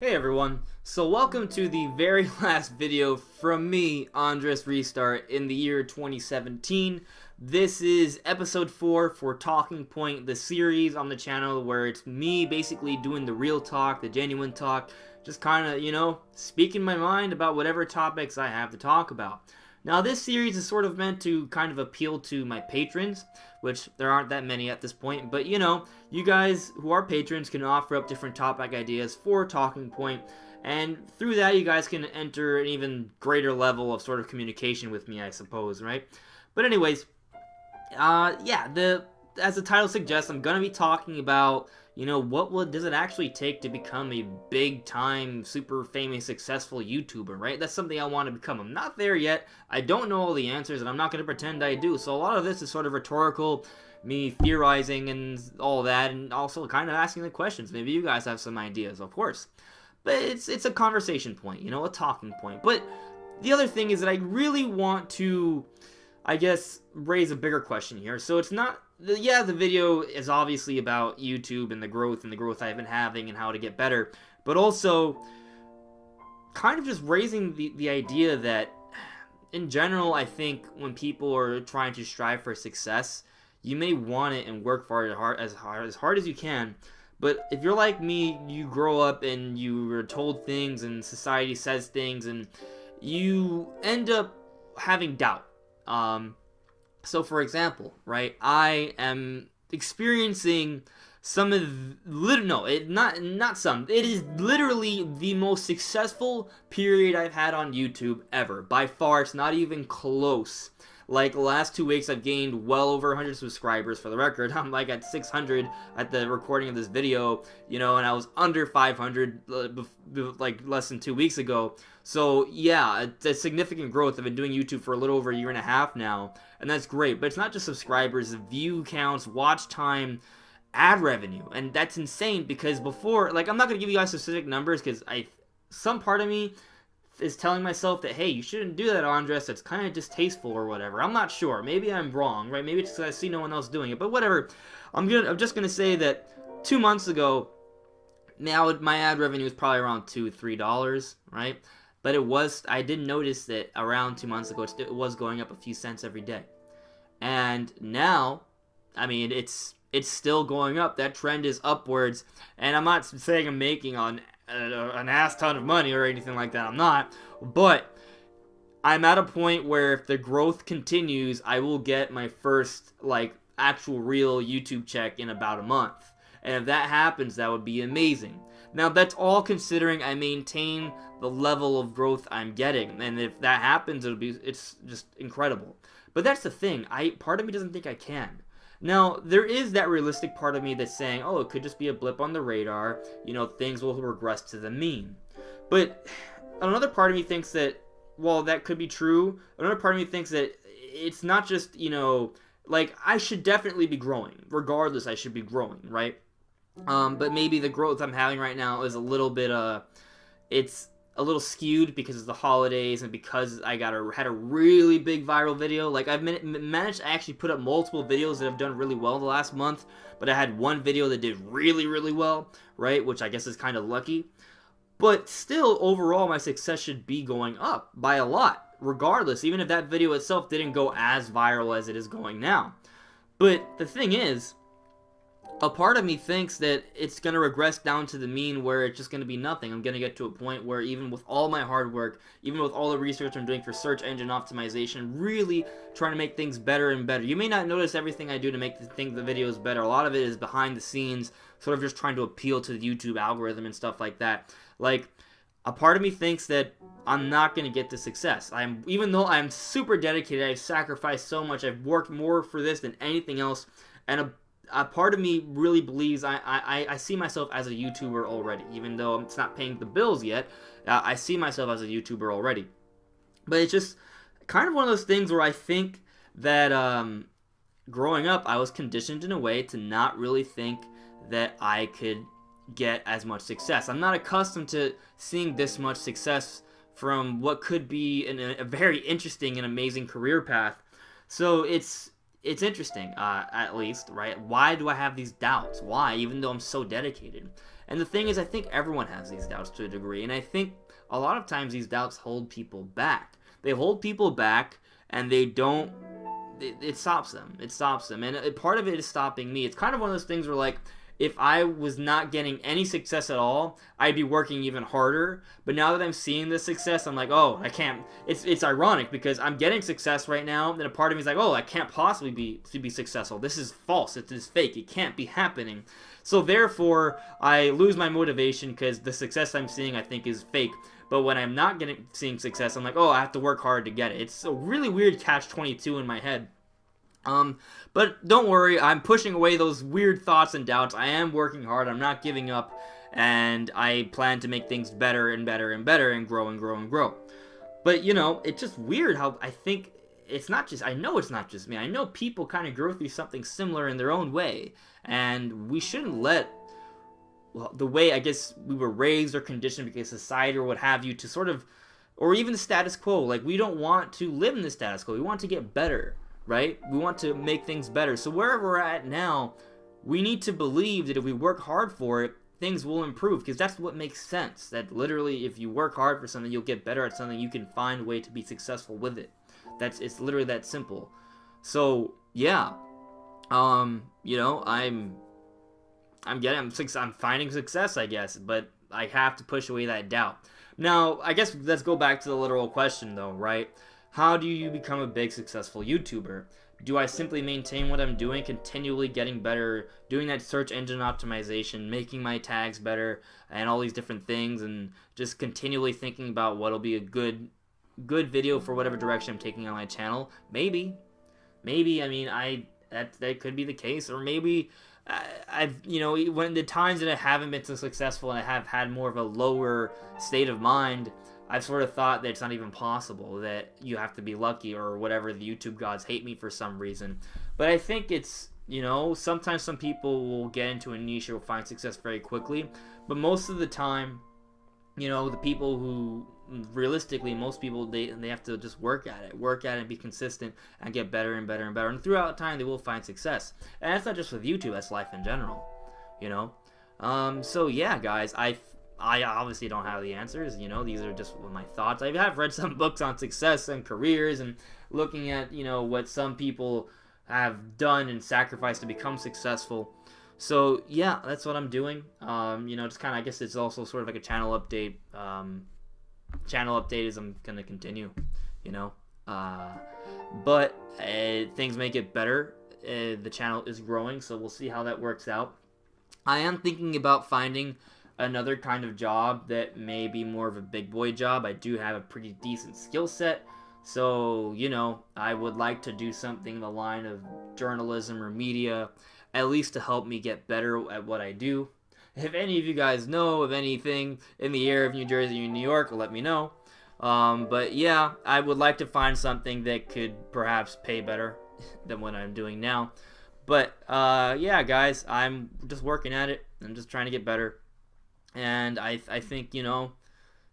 Hey everyone, so welcome to the very last video from me, AndresRestart, in the year 2017. This is episode 4 for Talking Point, the series on the channel where it's me basically doing the real talk, the genuine talk, just kind of, speaking my mind about whatever topics I have to talk about. Now this series is sort of meant to kind of appeal to my patrons, which there aren't that many at this point, but you guys who are patrons can offer up different topic ideas for Talking Point, and through that you guys can enter an even greater level of sort of communication with me, I suppose, right? But anyways, as the title suggests, I'm gonna be talking about, does it actually take to become a big-time, super famous, successful YouTuber, right? That's something I want to become. I'm not there yet. I don't know all the answers, and I'm not gonna pretend I do. So a lot of this is sort of rhetorical, me theorizing and all that, and also kind of asking the questions. Maybe you guys have some ideas, of course. But it's a conversation point, a talking point. But the other thing is that I really want to, I guess, raise a bigger question here. So it's not, the video is obviously about YouTube and the growth I've been having and how to get better, but also kind of just raising the idea that in general, I think when people are trying to strive for success, you may want it and work for it as hard as you can. But if you're like me, you grow up and you were told things and society says things and you end up having doubt. So for example, right, I am experiencing some of it is literally the most successful period I've had on YouTube ever. By far, it's not even close. Like, the last 2 weeks, I've gained well over 100 subscribers. For the record, I'm like at 600 at the recording of this video, and I was under 500 like less than 2 weeks ago. So yeah, it's a significant growth. I've been doing YouTube for a little over a year and a half now, and that's great. But it's not just subscribers, view counts, watch time, ad revenue, and that's insane. Because before, like, I'm not gonna give you guys specific numbers because some part of me is telling myself that, hey, you shouldn't do that, Andres, that's kind of distasteful or whatever. I'm not sure. Maybe I'm wrong, right? Maybe it's because I see no one else doing it, but whatever. I'm just gonna say that 2 months ago, now my ad revenue is probably around $2-3, right? But I did notice that around 2 months ago, it was going up a few cents every day. And now, I mean, it's still going up. That trend is upwards. And I'm not saying I'm making an ass ton of money or anything like that. I'm not. But I'm at a point where if the growth continues, I will get my first, like, actual real YouTube check in about a month. And if that happens, that would be amazing. Now, that's all considering I maintain the level of growth I'm getting. And if that happens, it's just incredible. But that's the thing. Part of me doesn't think I can. Now, there is that realistic part of me that's saying, oh, it could just be a blip on the radar, things will regress to the mean. But another part of me thinks that, while that could be true, another part of me thinks that it's not just, like, I should definitely be growing. Regardless, I should be growing, right? But maybe the growth I'm having right now is a little bit, it's a little skewed because of the holidays and because I had a really big viral video. Like, I've managed to actually put up multiple videos that have done really well the last month, but I had one video that did really, really well, right? Which I guess is kind of lucky. But still, overall, my success should be going up by a lot, regardless, even if that video itself didn't go as viral as it is going now. But the thing is, a part of me thinks that it's going to regress down to the mean where it's just going to be nothing. I'm going to get to a point where even with all my hard work, even with all the research I'm doing for search engine optimization, really trying to make things better and better. You may not notice everything I do to make the videos better. A lot of it is behind the scenes, sort of just trying to appeal to the YouTube algorithm and stuff like that. Like, a part of me thinks that I'm not going to get the success. Even though I'm super dedicated, I've sacrificed so much, I've worked more for this than anything else, and a part of me really believes I see myself as a YouTuber already. Even though it's not paying the bills yet, I see myself as a YouTuber already. But it's just kind of one of those things where I think that growing up, I was conditioned in a way to not really think that I could get as much success. I'm not accustomed to seeing this much success from what could be a very interesting and amazing career path. So it's it's interesting, at least, right? Why do I have these doubts? Why, even though I'm so dedicated? And the thing is, I think everyone has these doubts to a degree, and I think a lot of times these doubts hold people back. They hold people back, and they don't. It stops them. It stops them, and part of it is stopping me. It's kind of one of those things where, like, if I was not getting any success at all, I'd be working even harder. But now that I'm seeing this success, I'm like, oh, I can't. It's ironic because I'm getting success right now, and a part of me is like, oh, I can't possibly be successful. This is false. It is fake. It can't be happening. So therefore, I lose my motivation because the success I'm seeing, I think, is fake. But when I'm not seeing success, I'm like, oh, I have to work hard to get it. It's a really weird catch-22 in my head. But don't worry, I'm pushing away those weird thoughts and doubts. I am working hard, I'm not giving up, and I plan to make things better and better and better and grow and grow and grow. But, you know, it's just weird how I think it's not just, I know it's not just me. I know people kind of go through something similar in their own way, and we shouldn't let, well, the way I guess we were raised or conditioned because society or what have you to sort of, or even the status quo, like we don't want to live in the status quo. We want to get better. Right? We want to make things better. So wherever we're at now, we need to believe that if we work hard for it, things will improve, because that's what makes sense. That literally, if you work hard for something, you'll get better at something. You can find a way to be successful with it. It's literally that simple. So yeah, you know, I'm finding success, I guess, but I have to push away that doubt. Now, I guess let's go back to the literal question, though, right? How do you become a big, successful YouTuber? Do I simply maintain what I'm doing, continually getting better, doing that search engine optimization, making my tags better, and all these different things, and just continually thinking about what'll be a good video for whatever direction I'm taking on my channel? Maybe. I mean, that could be the case, or maybe I've, you know, when the times that I haven't been so successful and I have had more of a lower state of mind, I've sort of thought that it's not even possible, that you have to be lucky or whatever, the YouTube gods hate me for some reason. But I think it's, you know, sometimes some people will get into a niche or will find success very quickly. But most of the time, you know, the people who, realistically, most people, they have to just work at it and be consistent and get better and better and better. And throughout time, they will find success. And that's not just with YouTube, that's life in general, you know. So yeah, guys, I obviously don't have the answers, you know, these are just my thoughts. I have read some books on success and careers and looking at, you know, what some people have done and sacrificed to become successful. So yeah, that's what I'm doing. You know, just kind of, I guess it's also sort of like a channel update. Channel update is I'm going to continue, you know. But things may get better. The channel is growing, so we'll see how that works out. I am thinking about finding another kind of job that may be more of a big boy job. I do have a pretty decent skill set, so, you know, I would like to do something in the line of journalism or media, at least to help me get better at what I do. If any of you guys know of anything in the area of New Jersey or New York, let me know. But yeah, I would like to find something that could perhaps pay better than what I'm doing now. But yeah, guys, I'm just working at it. I'm just trying to get better. And I think, you know,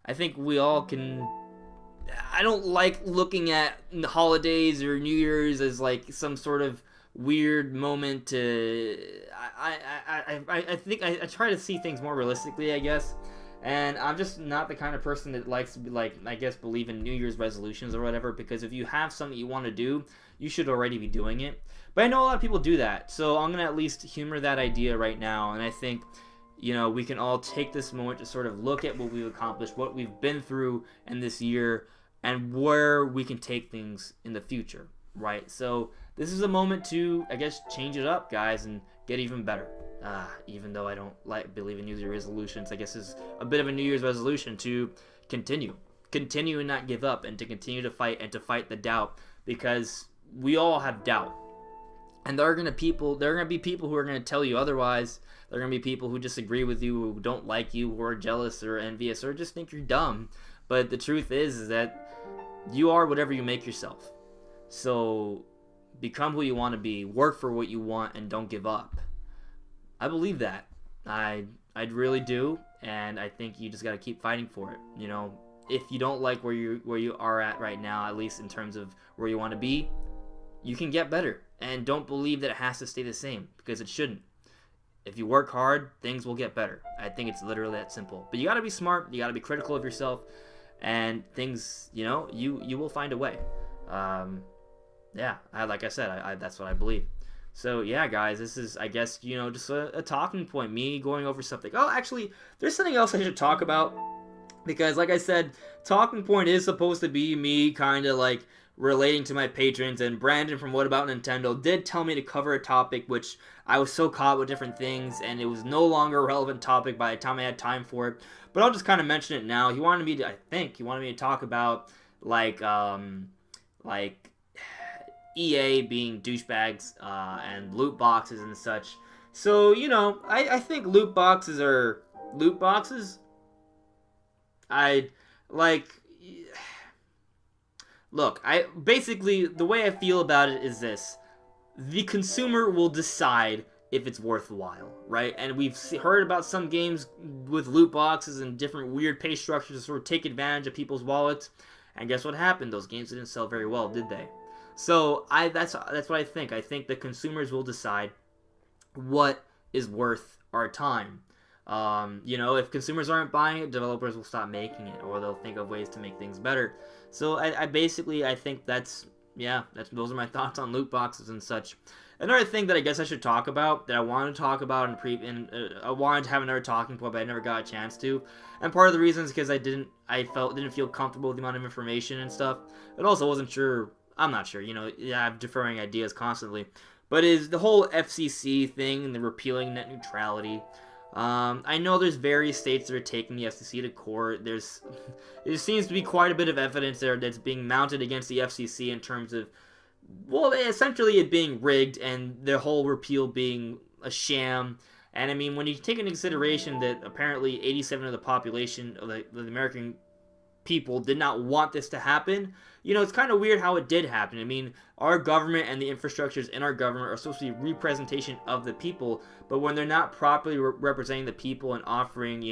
I think we all can. I don't like looking at the holidays or New Year's as like some sort of weird moment to. I think I try to see things more realistically, I guess. And I'm just not the kind of person that likes to be like, I guess, believe in New Year's resolutions or whatever, because if you have something you want to do, you should already be doing it. But I know a lot of people do that, so I'm going to at least humor that idea right now. And I think, you know, we can all take this moment to sort of look at what we've accomplished, what we've been through in this year, and where we can take things in the future, right? So this is a moment to, I guess, change it up, guys, and get even better. Even though I don't believe in New Year's resolutions, I guess it's a bit of a New Year's resolution to continue and not give up, and to continue to fight and to fight the doubt, because we all have doubt. And there are going to be people who are going to tell you otherwise. There are going to be people who disagree with you, who don't like you, who are jealous or envious or just think you're dumb. But the truth is that you are whatever you make yourself. So become who you want to be, work for what you want, and don't give up. I believe that. I really do, and I think you just got to keep fighting for it. You know, if you don't like where you are at right now, at least in terms of where you want to be, you can get better. and don't believe that it has to stay the same, because it shouldn't. If you work hard, things will get better. I think it's literally that simple. But you got to be smart. You got to be critical of yourself, and things, you will find a way. Like I said, that's what I believe. So yeah, guys, this is, I guess, just a talking point. Me going over something. Oh, actually, there's something else I should talk about, because like I said, talking point is supposed to be me kind of like relating to my patrons, and Brandon from What About Nintendo did tell me to cover a topic which I was so caught with different things, and it was no longer a relevant topic by the time I had time for it. But I'll just kind of mention it now. He wanted me to talk about like EA being douchebags and loot boxes and such. So I think loot boxes are loot boxes. Look, basically the way I feel about it is this: the consumer will decide if it's worthwhile, right? And we've heard about some games with loot boxes and different weird pay structures to sort of take advantage of people's wallets. And guess what happened? Those games didn't sell very well, did they? So that's what I think. I think the consumers will decide what is worth our time. If consumers aren't buying it, developers will stop making it, or they'll think of ways to make things better. So I think those are my thoughts on loot boxes and such. Another thing that I guess I should talk about, that I wanted to talk about I wanted to have another talking point, but I never got a chance to. And part of the reason is because I didn't feel comfortable with the amount of information and stuff. It also wasn't sure. I'm not sure. I'm deferring ideas constantly. But is the whole FCC thing and the repealing net neutrality. I know there's various states that are taking the FCC to court. There seems to be quite a bit of evidence there that's being mounted against the FCC in terms of, well, essentially it being rigged and the whole repeal being a sham. And I mean, when you take into consideration that apparently 87% of the population of the American people did not want this to happen, it's kind of weird how it did happen. I mean, our government and the infrastructures in our government are supposed to be representation of the people, but when they're not properly representing the people and offering,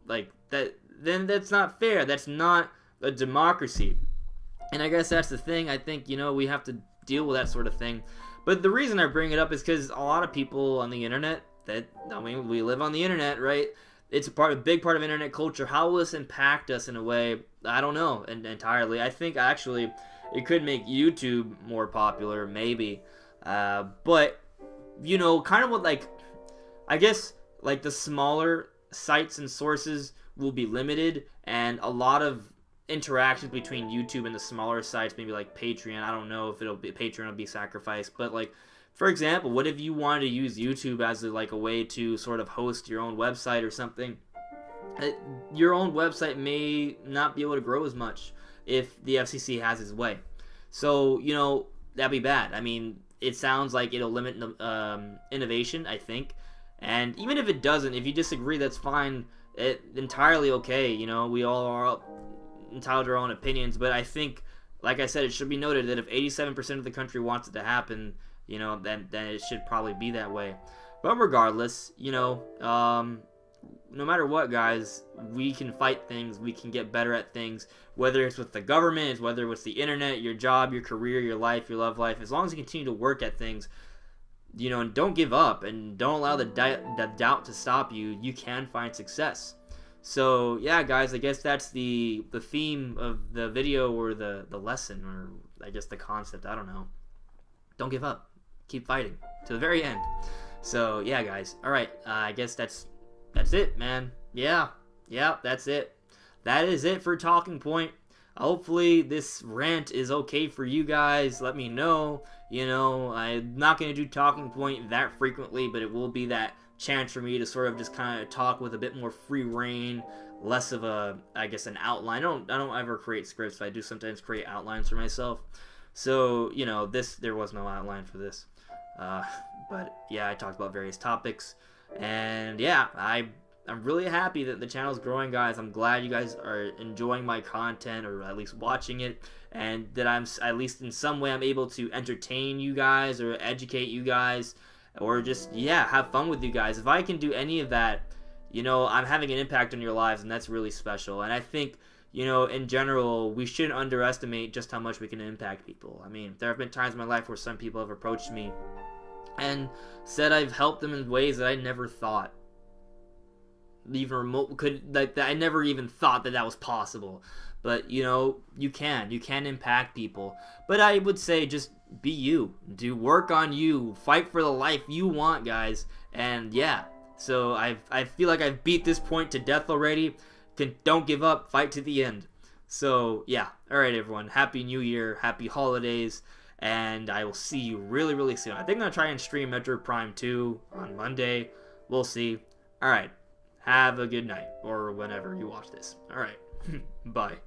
like that, then that's not fair. That's not a democracy. And I guess that's the thing. I think, we have to deal with that sort of thing. But the reason I bring it up is because a lot of people on the internet, we live on the internet, right? It's a big part of internet culture. How will this impact us in a way? I don't know entirely. I think actually it could make YouTube more popular, maybe. But, kind of what, I guess, the smaller sites and sources will be limited, and a lot of interactions between YouTube and the smaller sites, maybe like Patreon. I don't know if Patreon will be sacrificed, but for example, what if you wanted to use YouTube as a way to sort of host your own website or something? Your own website may not be able to grow as much if the FCC has its way. So, that'd be bad. I mean, it sounds like it'll limit innovation, I think. And even if it doesn't, if you disagree, that's fine. It's entirely okay. We all are entitled to our own opinions. But I think, like I said, it should be noted that if 87% of the country wants it to happen, then it should probably be that way. But regardless, no matter what, guys, we can fight things. We can get better at things, whether it's with the government, whether it's the internet, your job, your career, your life, your love life. As long as you continue to work at things, and don't give up and don't allow the doubt to stop you, you can find success. So yeah, guys, I guess that's the theme of the video, or the lesson, or I guess the concept. I don't know. Don't give up. Keep fighting to the very end. So yeah, guys. All right. I guess that's it, man. Yeah, that's it. That is it for Talking Point. Hopefully this rant is okay for you guys. Let me know. I'm not going to do Talking Point that frequently, but it will be that chance for me to sort of just kind of talk with a bit more free reign, less of an outline. I don't ever create scripts, but I do sometimes create outlines for myself. So, there was no outline for this. But yeah, I talked about various topics. And yeah, I'm really happy that the channel is growing, guys. I'm glad you guys are enjoying my content, or at least watching it, and that I'm, at least in some way, I'm able to entertain you guys or educate you guys, or just, have fun with you guys. If I can do any of that, I'm having an impact on your lives, and that's really special. And I think, in general, we shouldn't underestimate just how much we can impact people. I mean, there have been times in my life where some people have approached me and said I've helped them in ways that I never thought even remote could, like, that I never even thought that was possible. But you can impact people. But I would say just be you, do work on you, fight for the life you want, guys. And yeah, so I feel like I've beat this point to death already. Don't give up, fight to the end. So yeah, all right, everyone, happy New Year, happy holidays, and I will see you really, really soon. I think I'm gonna try and stream Metroid Prime 2 on Monday. We'll see. All right, have a good night or whenever you watch this. All right, bye.